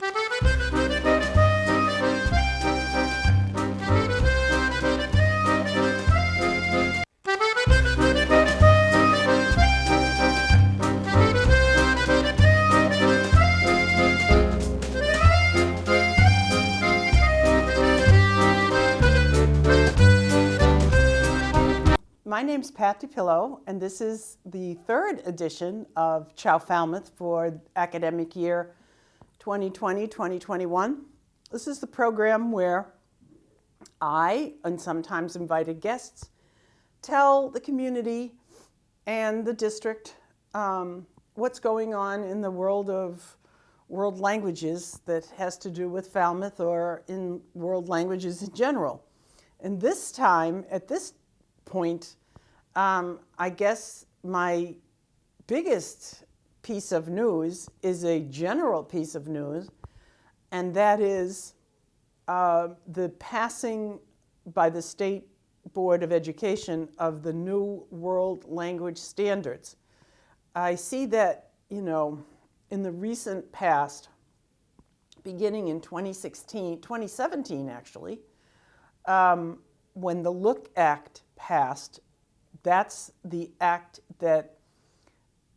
My name's Pat DiPillo, and this is the third edition of Ciao Falmouth for academic year 2020-2021. This is the program where I, and sometimes invited guests, tell the community and the district what's going on in the world of world languages that has to do with Falmouth or in world languages in general. And this time, at this point, I guess my biggest piece of news is a general piece of news, and that is the passing by the State Board of Education of the new World Language Standards. I see that, in the recent past, beginning in 2017 actually, when the Look Act passed. That's the act that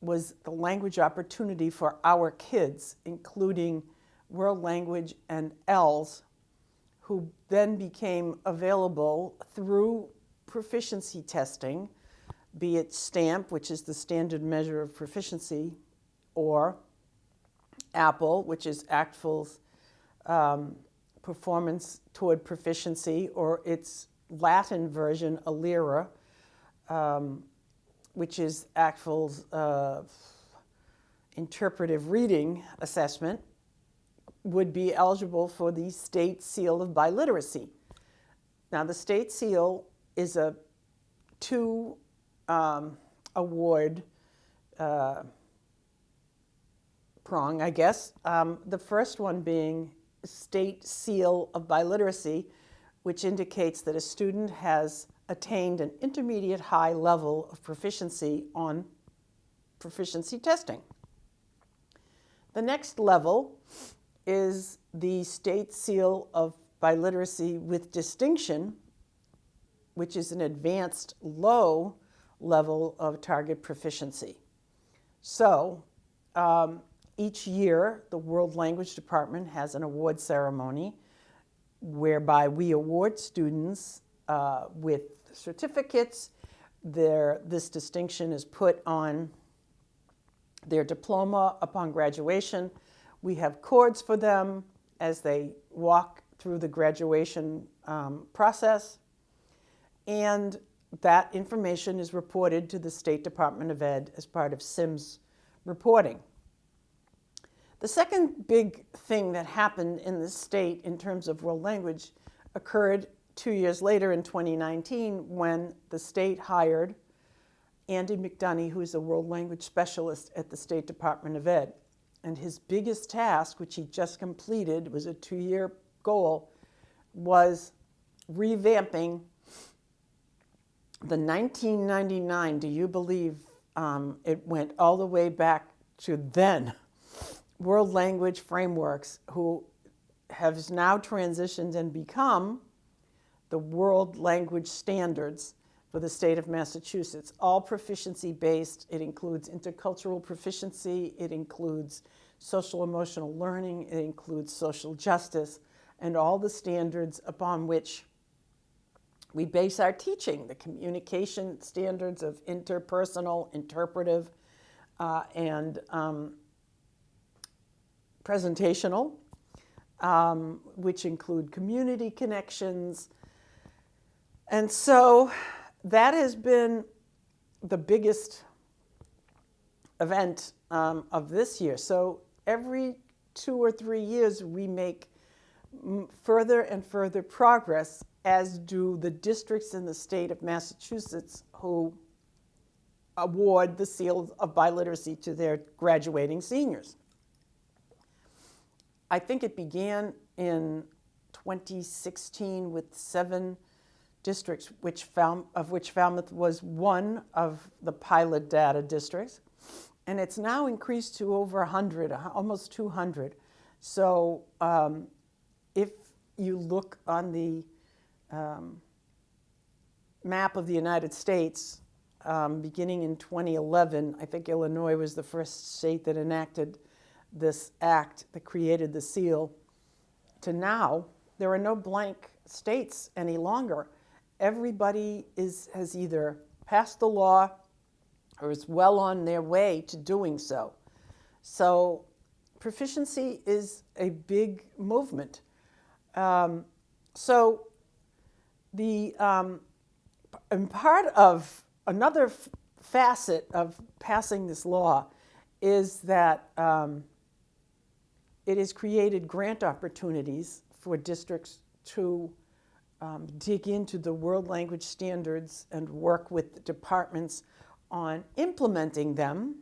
was the language opportunity for our kids, including world language and ELS, who then became available through proficiency testing, be it STAMP, which is the standard measure of proficiency, or APPLE, which is ACTFL's performance toward proficiency, or its Latin version, ALIRA, which is ACTFL's interpretive reading assessment, would be eligible for the State Seal of Biliteracy. Now, the State Seal is a two-award prong, I guess. The first one being State Seal of Biliteracy, which indicates that a student has attained an intermediate high level of proficiency on proficiency testing. The next level is the State Seal of Biliteracy with Distinction, which is an advanced low level of target proficiency. So each year, the World Language Department has an award ceremony whereby we award students with certificates. This distinction is put on their diploma upon graduation. We have cords for them as they walk through the graduation process. And that information is reported to the State Department of Ed as part of SIMS reporting. The second big thing that happened in the state in terms of world language occurred 2 years later in 2019 when the state hired Andy McDonough, who is a world language specialist at the State Department of Ed. And his biggest task, which he just completed, was a 2-year goal, was revamping the 1999, do you believe it went all the way back to then, World Language Frameworks, who has now transitioned and become the World Language Standards for the state of Massachusetts, all proficiency-based. It includes intercultural proficiency, it includes social emotional learning, it includes social justice, and all the standards upon which we base our teaching, the communication standards of interpersonal, interpretive, and presentational, which include community connections. And so that has been the biggest event of this year. So every 2 or 3 years, we make further and further progress, as do the districts in the state of Massachusetts who award the Seal of Biliteracy to their graduating seniors. I think it began in 2016 with 7 districts, of which Falmouth was one of the pilot data districts. And it's now increased to over 100, almost 200. So if you look on the map of the United States, beginning in 2011, I think Illinois was the first state that enacted this act that created the seal, to now, there are no blank states any longer. Everybody has either passed the law or is well on their way to doing so. So proficiency is a big movement. So and part of another facet of passing this law is that it has created grant opportunities for districts to dig into the world language standards and work with departments on implementing them.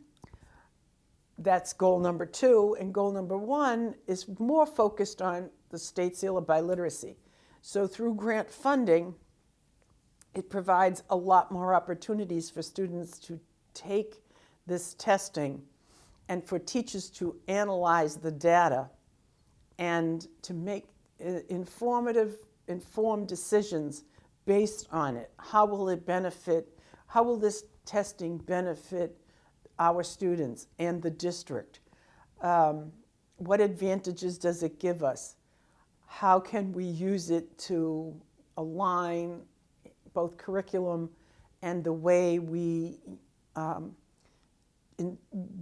That's goal number 2. And goal number 1 is more focused on the state seal of biliteracy. So through grant funding, it provides a lot more opportunities for students to take this testing and for teachers to analyze the data and to make informed decisions based on it. How will this testing benefit our students and the district? What advantages does it give us? How can we use it to align both curriculum and the way we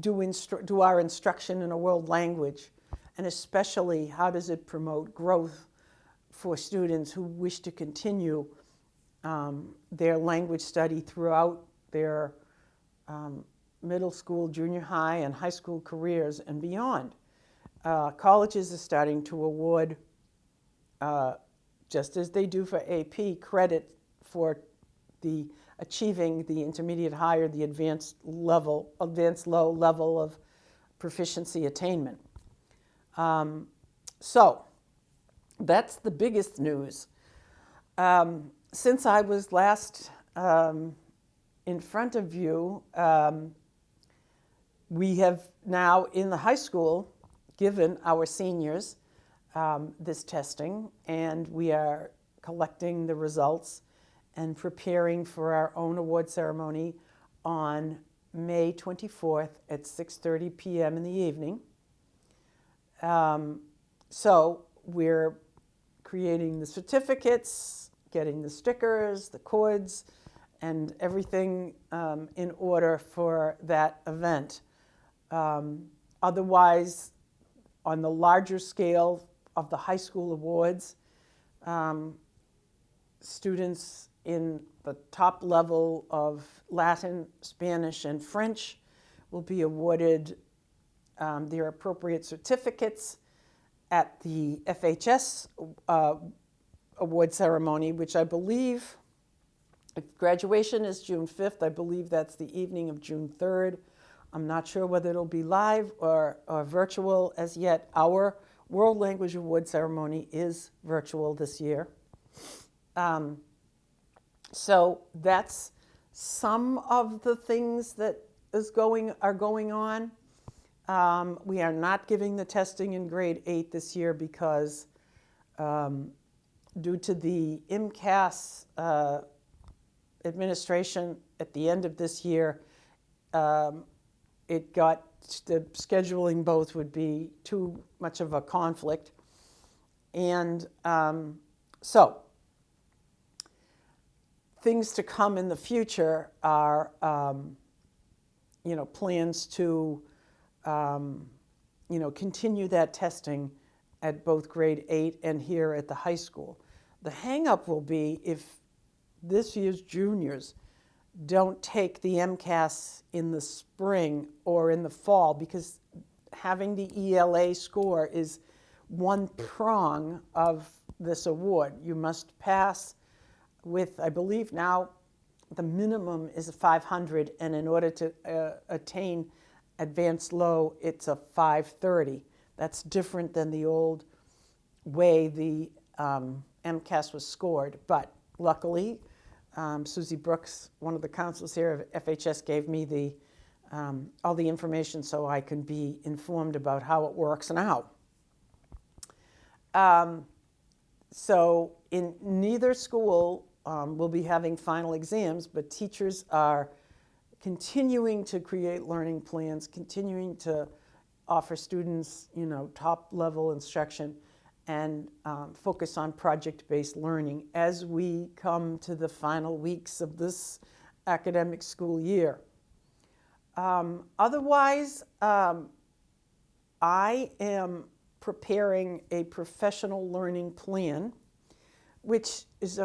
do our instruction in a world language? And especially, how does it promote growth for students who wish to continue their language study throughout their middle school, junior high, and high school careers and beyond? Colleges are starting to award, just as they do for AP, credit for achieving the intermediate high or the advanced low level of proficiency attainment. So that's the biggest news. Since I was last in front of you, we have now in the high school given our seniors this testing, and we are collecting the results and preparing for our own award ceremony on May 24th at 6:30 p.m. in the evening. So we're creating the certificates, getting the stickers, the cords, and everything in order for that event. Otherwise, on the larger scale of the high school awards, students in the top level of Latin, Spanish, and French will be awarded their appropriate certificates at the FHS award ceremony, which I believe, if graduation is June 5th, I believe that's the evening of June 3rd. I'm not sure whether it'll be live or virtual as yet. Our World Language Award ceremony is virtual this year. So that's some of the things that are going on. We are not giving the testing in grade 8 this year because due to the MCAS administration at the end of this year, it got the scheduling both would be too much of a conflict. And so things to come in the future are, plans to, continue that testing at both grade 8 and here at the high school. The hang-up will be if this year's juniors don't take the MCAS in the spring or in the fall, because having the ELA score is one prong of this award. You must pass with, I believe now, the minimum is a 500, and in order to attain advanced low, it's a 530. That's different than the old way the MCAS was scored. But luckily, Susie Brooks, one of the counselors here of FHS, gave me all the information so I can be informed about how it works now. So in neither school will be having final exams, but teachers are continuing to create learning plans, continuing to offer students, top level instruction, and focus on project-based learning as we come to the final weeks of this academic school year. Otherwise, I am preparing a professional learning plan, which is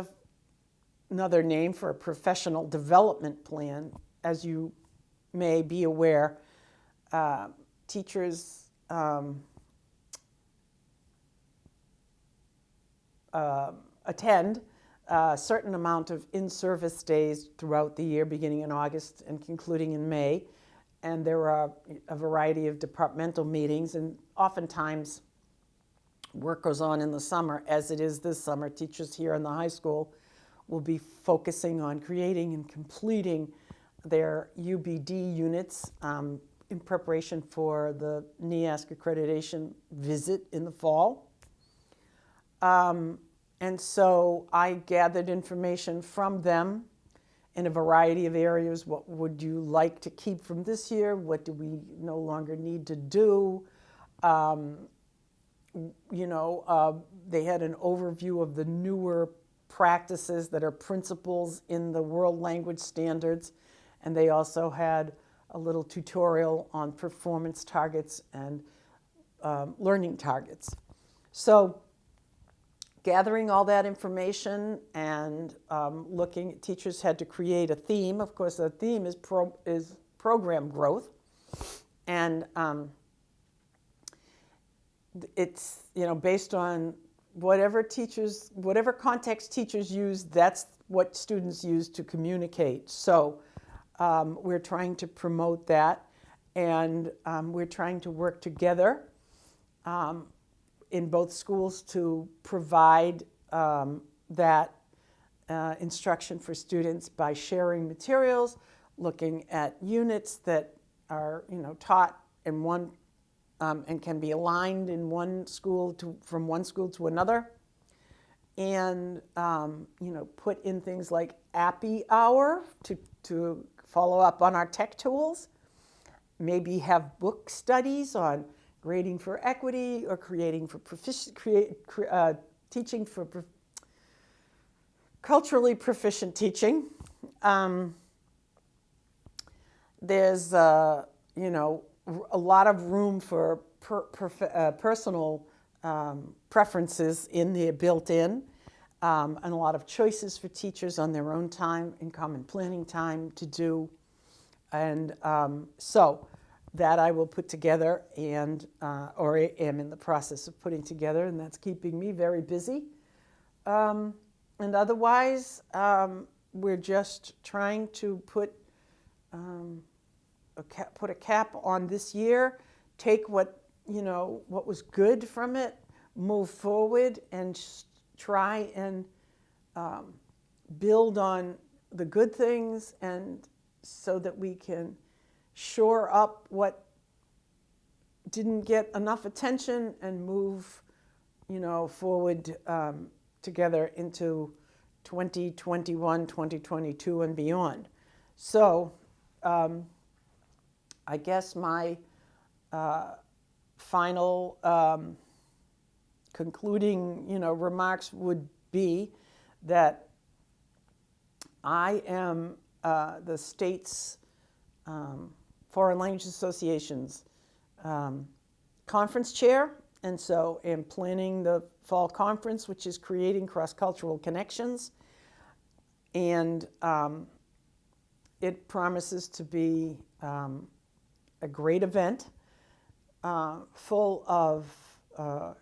another name for a professional development plan. As you may be aware, teachers attend a certain amount of in-service days throughout the year, beginning in August and concluding in May. And there are a variety of departmental meetings, and oftentimes work goes on in the summer, as it is this summer. Teachers here in the high school will be focusing on creating and completing their UBD units in preparation for the NEASC accreditation visit in the fall. And so I gathered information from them in a variety of areas. What would you like to keep from this year? What do we no longer need to do? They had an overview of the newer practices that are principles in the world language standards. And they also had a little tutorial on performance targets and learning targets. So gathering all that information and teachers had to create a theme. Of course, the theme is program growth. And it's, based on whatever context teachers use, that's what students use to communicate. So we're trying to promote that, and we're trying to work together in both schools to provide that instruction for students by sharing materials, looking at units that are taught in one and can be aligned in one school from one school to another, and put in things like Appy Hour to follow up on our tech tools. Maybe have book studies on grading for equity or teaching for culturally proficient teaching. There's a lot of room for personal preferences built in, and a lot of choices for teachers on their own time and common planning time to do. And so that I will put together or am in the process of putting together, and that's keeping me very busy. And otherwise, we're just trying to put a cap on this year, take what was good from it, move forward, and try and build on the good things, and so that we can shore up what didn't get enough attention and move forward together into 2021, 2022 and beyond. So I guess my final concluding remarks would be that I am the state's Foreign Language Association's conference chair, and so am planning the fall conference, which is creating cross-cultural connections. And it promises to be a great event, full of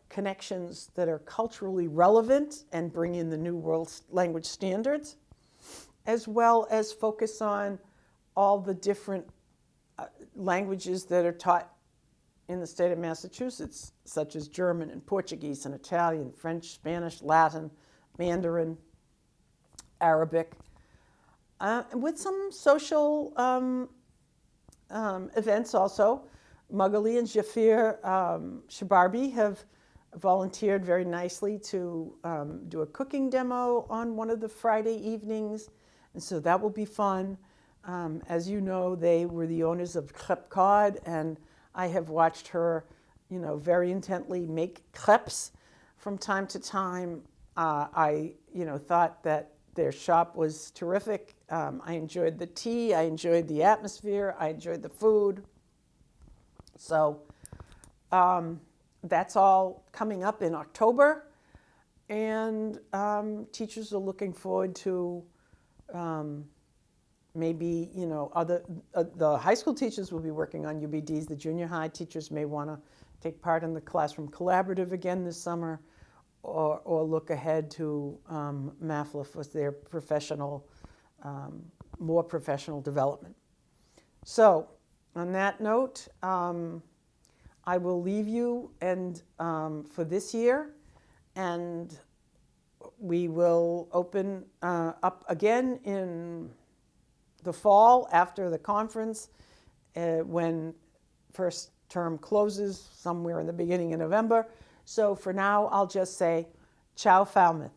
connections that are culturally relevant and bring in the new world language standards, as well as focus on all the different languages that are taught in the state of Massachusetts, such as German and Portuguese and Italian, French, Spanish, Latin, Mandarin, Arabic, with some social events also. Magali and Jafir Shabarbi have volunteered very nicely to do a cooking demo on one of the Friday evenings, and so that will be fun. As you know, they were the owners of Crepe Cod, and I have watched her, very intently make crepes from time to time. I, thought that their shop was terrific. I enjoyed the tea, I enjoyed the atmosphere, I enjoyed the food. So that's all coming up in October, and teachers are looking forward to maybe, the high school teachers will be working on UBDs. The junior high teachers may want to take part in the Classroom Collaborative again this summer, or look ahead to MAFLA for their professional, more professional development. So on that note, I will leave you and for this year, and we will open up again in the fall after the conference, when first term closes somewhere in the beginning of November. So for now, I'll just say, Ciao Falmouth.